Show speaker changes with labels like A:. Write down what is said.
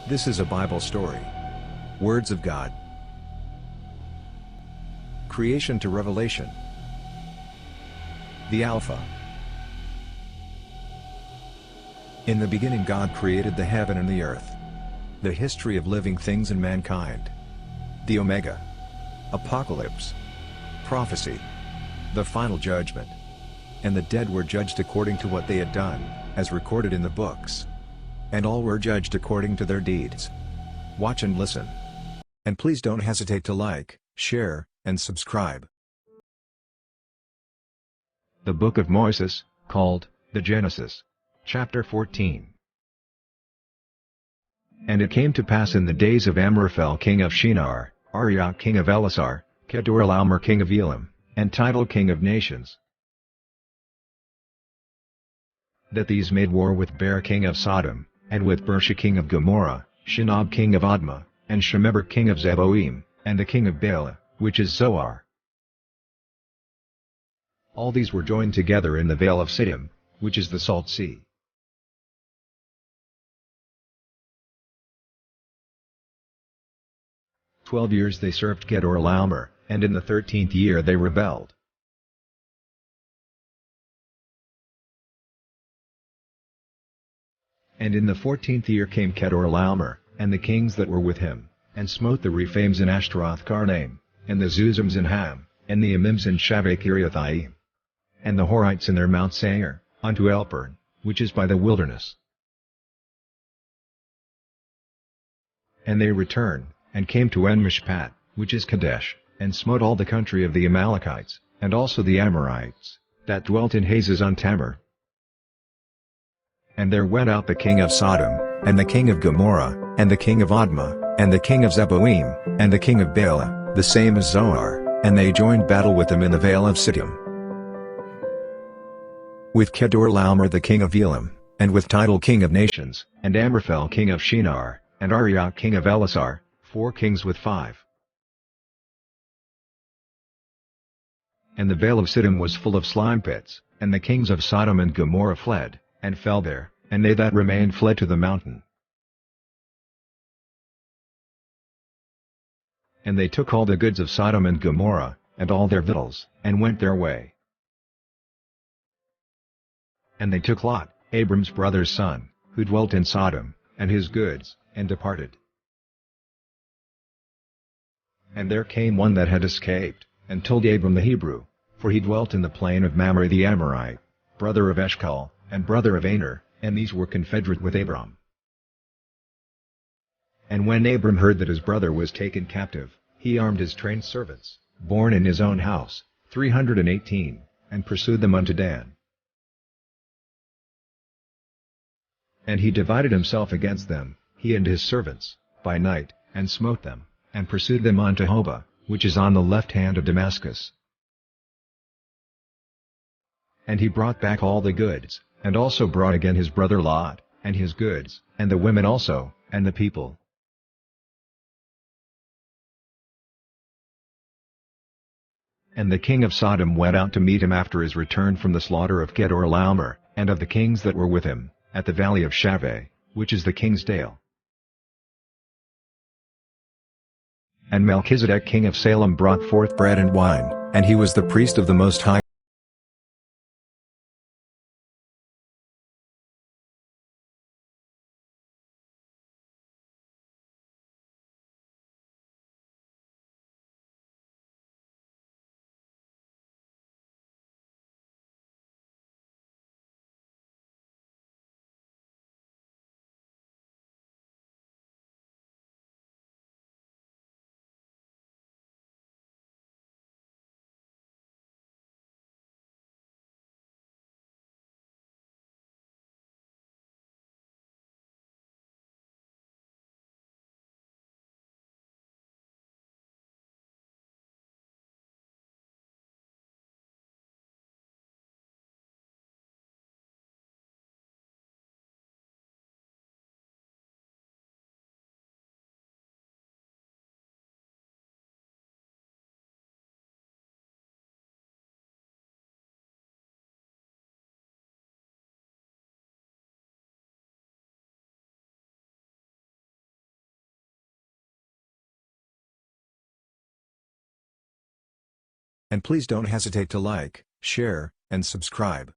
A: This is a Bible story. Words of God. Creation to Revelation. The Alpha. In the beginning God created the heaven and the earth. The history of living things and mankind. The Omega. Apocalypse. Prophecy. The final judgment. And the dead were judged according to what they had done, as recorded in the books. And all were judged according to their deeds. Watch and listen. And please don't hesitate to like, share, and subscribe. The Book of Moses, called, the Genesis. Chapter 14. And it came to pass in the days of Amraphel king of Shinar, Arioch king of Elasar, Kedorlaomer king of Elam, and Tidal king of nations, that these made war with Ber king of Sodom, and with Bersha king of Gomorrah, Shinab king of Admah, and Shemeber king of Zeboim, and the king of Bela, which is Zoar. All these were joined together in the vale of Siddim, which is the Salt Sea. "12 years they served Kedorlaomer, and in the 13th year they rebelled. And in the 14th year came Kedorlaomer, and the kings that were with him, and smote the Rephaims in Ashtaroth Karnaim, and the Zuzims in Ham, and the Emims in Shaveh Kiriathaim, and the Horites in their Mount Seir, unto Elpern, which is by the wilderness. And they returned, and came to En-Mishpat, which is Kadesh, and smote all the country of the Amalekites, and also the Amorites, that dwelt in Hazazon-Tamar. And there went out the king of Sodom, and the king of Gomorrah, and the king of Admah, and the king of Zeboim, and the king of Bela, the same as Zoar, and they joined battle with them in the vale of Siddim. With Kedorlaomer the king of Elam, and with Tidal king of nations, and Amraphel king of Shinar, and Arioch king of Elasar, 4 kings with 5. And the vale of Siddim was full of slime pits, and the kings of Sodom and Gomorrah fled, and fell there, and they that remained fled to the mountain. And they took all the goods of Sodom and Gomorrah, and all their victuals, and went their way. And they took Lot, Abram's brother's son, who dwelt in Sodom, and his goods, and departed. And there came one that had escaped, and told Abram the Hebrew, for he dwelt in the plain of Mamre the Amorite, brother of Eshcol, and brother of Aner, and these were confederate with Abram. And when Abram heard that his brother was taken captive, he armed his trained servants, born in his own house, 318, and pursued them unto Dan. And he divided himself against them, he and his servants, by night, and smote them, and pursued them unto Hobah, which is on the left hand of Damascus. And he brought back all the goods, and also brought again his brother Lot, and his goods, and the women also, and the people. And the king of Sodom went out to meet him after his return from the slaughter of Kedorlaomer, and of the kings that were with him, at the valley of Shaveh, which is the king's dale. And Melchizedek king of Salem brought forth bread and wine, and he was the priest of the Most High. And please don't hesitate to like, share, and subscribe.